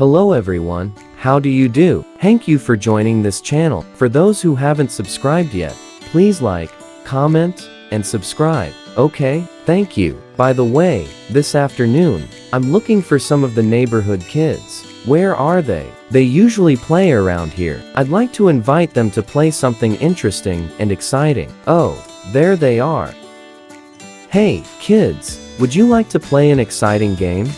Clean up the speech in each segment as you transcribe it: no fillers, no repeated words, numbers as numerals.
Hello everyone, how do you do? Thank you for joining this channel. For those who haven't subscribed yet, please like, comment, and subscribe. Okay, thank you. By the way, this afternoon, I'm looking for some of the neighborhood kids. Where are they? They usually play around here. I'd like to invite them to play something interesting and exciting. Oh, there they are. Hey, kids, would you like to play an exciting game?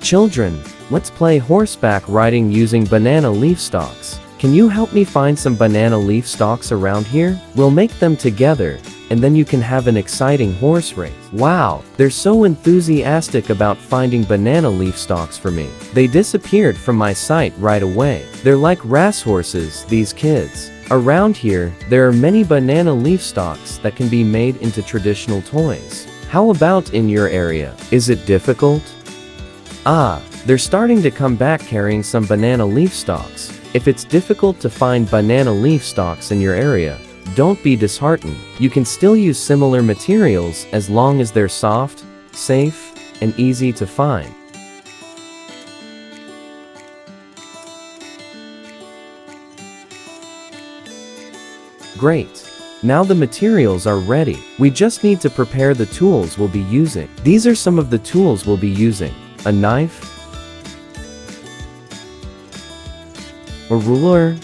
Children, let's play horseback riding using banana leaf stalks. Can you help me find some banana leaf stalks around here? We'll make them together, and then you can have an exciting horse race. Wow, they're so enthusiastic about finding banana leaf stalks for me. They disappeared from my sight right away. They're like racehorses, these kids. Around here, there are many banana leaf stalks that can be made into traditional toys. How about in your area? Is it difficult? Ah, they're starting to come back carrying some banana leaf stalks. If it's difficult to find banana leaf stalks in your area, don't be disheartened. You can still use similar materials as long as they're soft, safe, and easy to find. Great. Now the materials are ready. We just need to prepare the tools we'll be using. These are some of the tools we'll be using. A knife, a ruler,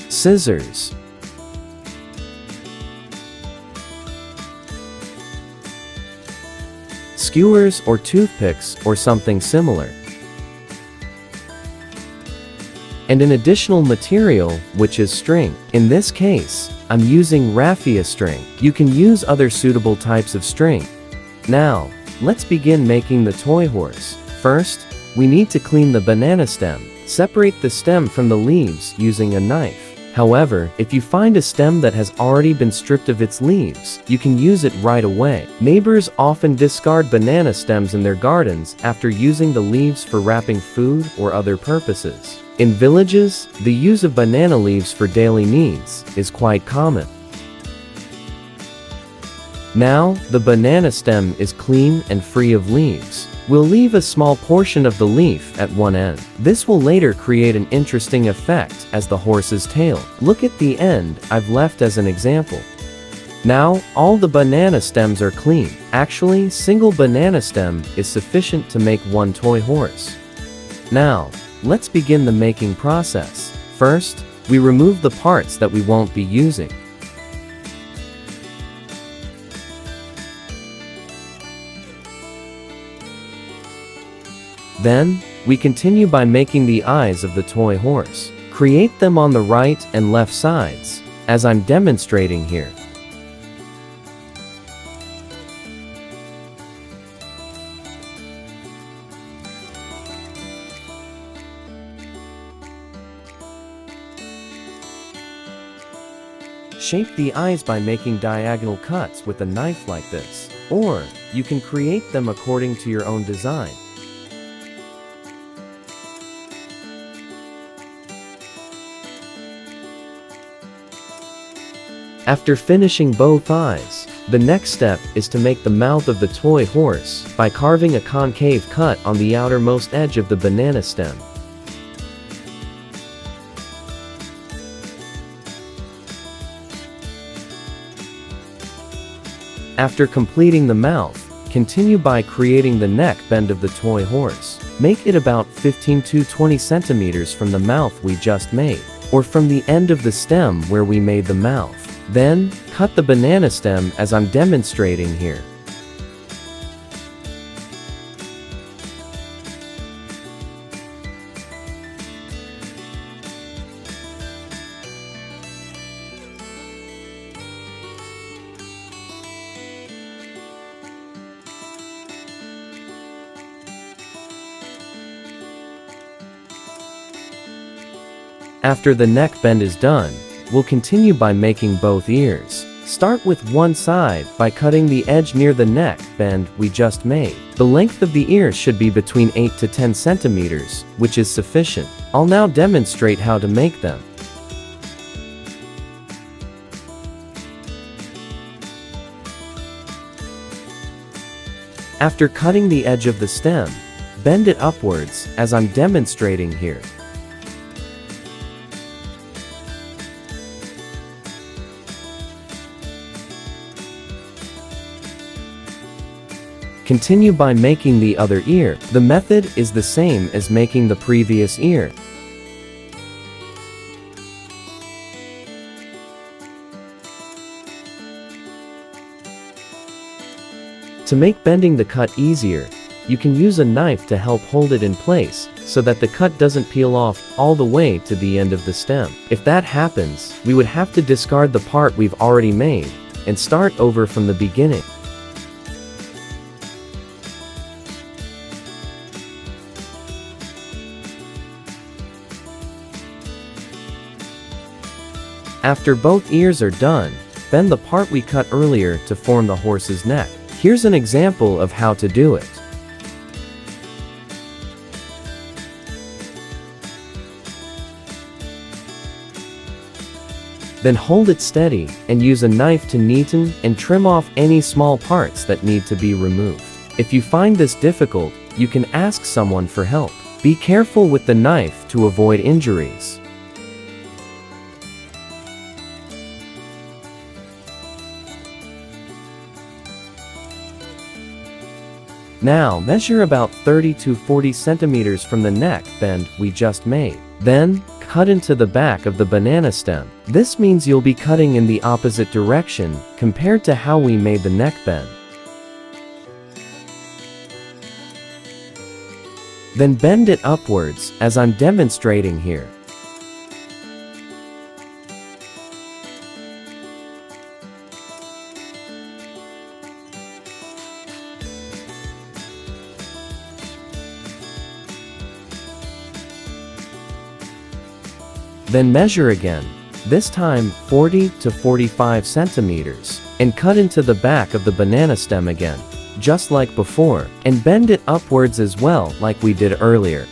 scissors, skewers or toothpicks or something similar, and an additional material, which is string. In this case, I'm using raffia string. You can use other suitable types of string. Now, let's begin making the toy horse. First, we need to clean the banana stem. Separate the stem from the leaves using a knife. However, if you find a stem that has already been stripped of its leaves, you can use it right away. Neighbors often discard banana stems in their gardens after using the leaves for wrapping food or other purposes. In villages, the use of banana leaves for daily needs is quite common. Now, the banana stem is clean and free of leaves. We'll leave a small portion of the leaf at one end. This will later create an interesting effect as the horse's tail. Look at the end I've left as an example. Now, all the banana stems are clean. Actually, single banana stem is sufficient to make one toy horse. Now, let's begin the making process. First, we remove the parts that we won't be using. Then, we continue by making the eyes of the toy horse. Create them on the right and left sides, as I'm demonstrating here. Shape the eyes by making diagonal cuts with a knife like this, or you can create them according to your own design. After finishing both eyes, the next step is to make the mouth of the toy horse by carving a concave cut on the outermost edge of the banana stem. After completing the mouth, continue by creating the neck bend of the toy horse. Make it about 15 to 20 centimeters from the mouth we just made, or from the end of the stem where we made the mouth. Then, cut the banana stem as I'm demonstrating here. After the neck bend is done, we'll continue by making both ears. Start with one side by cutting the edge near the neck bend we just made. The length of the ears should be between 8 to 10 centimeters, which is sufficient. I'll now demonstrate how to make them. After cutting the edge of the stem, bend it upwards, as I'm demonstrating here. Continue by making the other ear. The method is the same as making the previous ear. To make bending the cut easier, you can use a knife to help hold it in place, so that the cut doesn't peel off all the way to the end of the stem. If that happens, we would have to discard the part we've already made, and start over from the beginning. After both ears are done, bend the part we cut earlier to form the horse's neck. Here's an example of how to do it. Then hold it steady, and use a knife to neaten and trim off any small parts that need to be removed. If you find this difficult, you can ask someone for help. Be careful with the knife to avoid injuries. Now measure about 30 to 40 centimeters from the neck bend we just made. Then, cut into the back of the banana stem. This means you'll be cutting in the opposite direction compared to how we made the neck bend. Then bend it upwards, as I'm demonstrating here. Then measure again, this time 40 to 45 centimeters, and cut into the back of the banana stem again, just like before, and bend it upwards as well like we did earlier.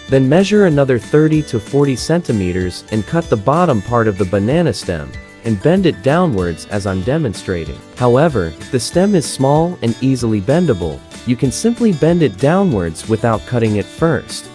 Then measure another 30 to 40 centimeters and cut the bottom part of the banana stem, and bend it downwards as I'm demonstrating. However, if the stem is small and easily bendable, you can simply bend it downwards without cutting it first.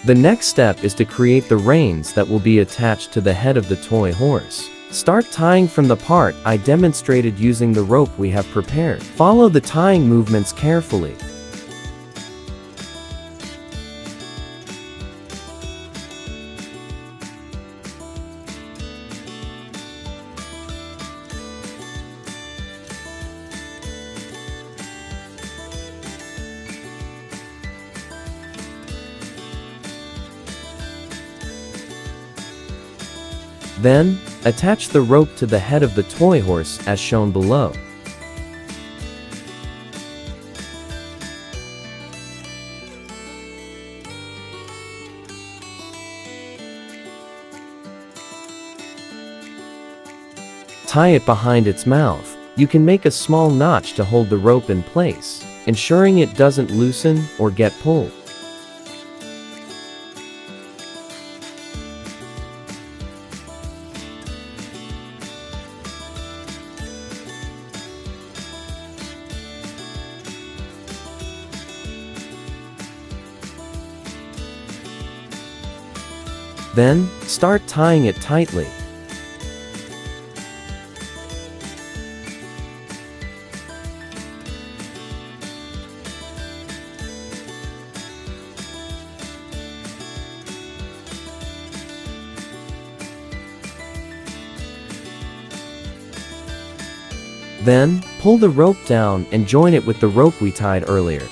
The next step is to create the reins that will be attached to the head of the toy horse. Start tying from the part I demonstrated using the rope we have prepared. Follow the tying movements carefully. Then, attach the rope to the head of the toy horse as shown below. Tie it behind its mouth. You can make a small notch to hold the rope in place, ensuring it doesn't loosen or get pulled. Then, start tying it tightly. Then, pull the rope down and join it with the rope we tied earlier.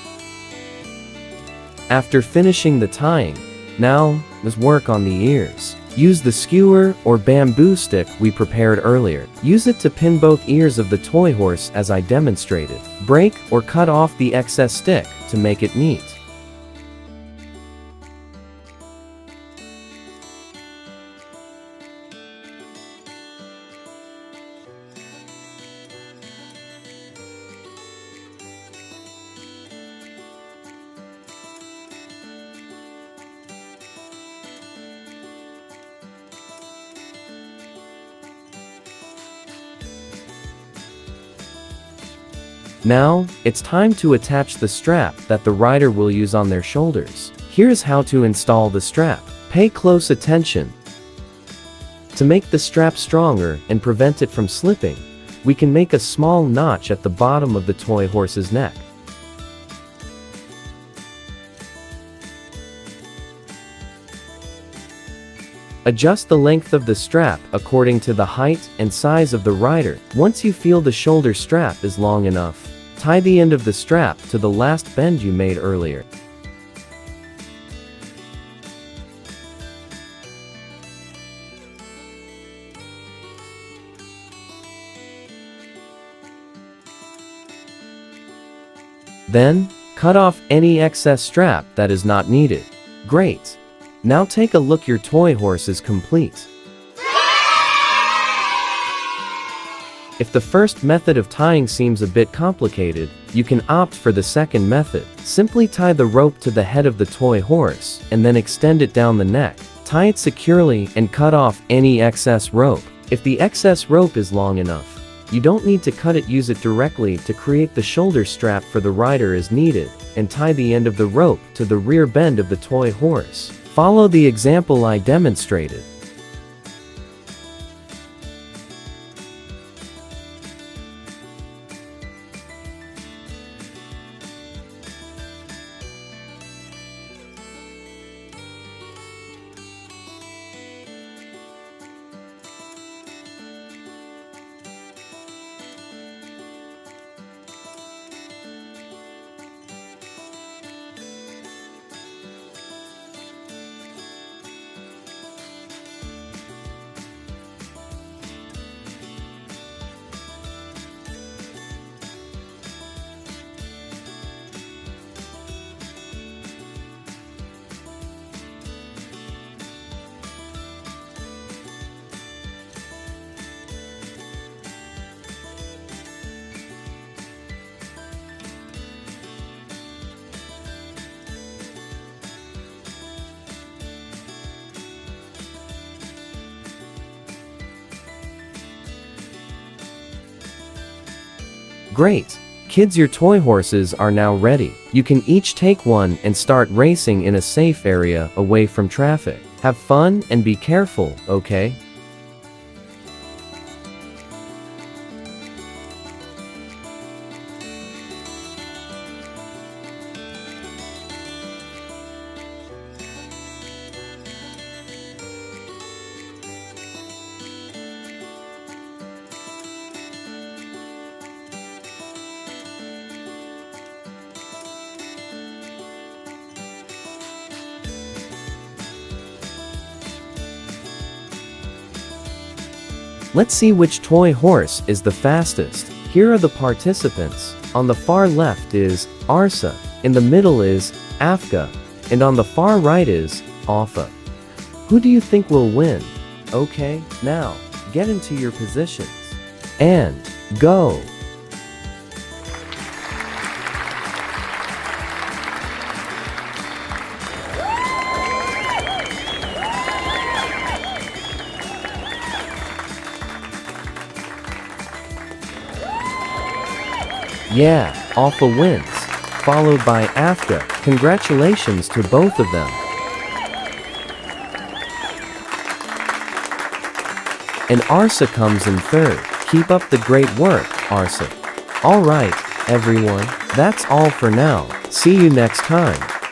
After finishing the tying, now, let's work on the ears. Use the skewer or bamboo stick we prepared earlier. Use it to pin both ears of the toy horse as I demonstrated. Break or cut off the excess stick to make it neat. Now, it's time to attach the strap that the rider will use on their shoulders. Here's how to install the strap. Pay close attention. To make the strap stronger and prevent it from slipping, we can make a small notch at the bottom of the toy horse's neck. Adjust the length of the strap according to the height and size of the rider. Once you feel the shoulder strap is long enough, tie the end of the strap to the last bend you made earlier. Then, cut off any excess strap that is not needed. Great! Now take a look, your toy horse is complete. If the first method of tying seems a bit complicated, you can opt for the second method. Simply tie the rope to the head of the toy horse, and then extend it down the neck. Tie it securely and cut off any excess rope. If the excess rope is long enough, you don't need to cut it. Use it directly to create the shoulder strap for the rider as needed, and tie the end of the rope to the rear bend of the toy horse. Follow the example I demonstrated. Great! Kids, your toy horses are now ready. You can each take one and start racing in a safe area away from traffic. Have fun and be careful, okay? Let's see which toy horse is the fastest. Here are the participants. On the far left is Arsa, in the middle is Afka, and on the far right is Alpha. Who do you think will win? Okay, now, get into your positions. And, go! Yeah, Alpha wins, followed by Afka. Congratulations to both of them. And Arsa comes in third. Keep up the great work, Arsa. Alright, everyone, that's all for now. See you next time.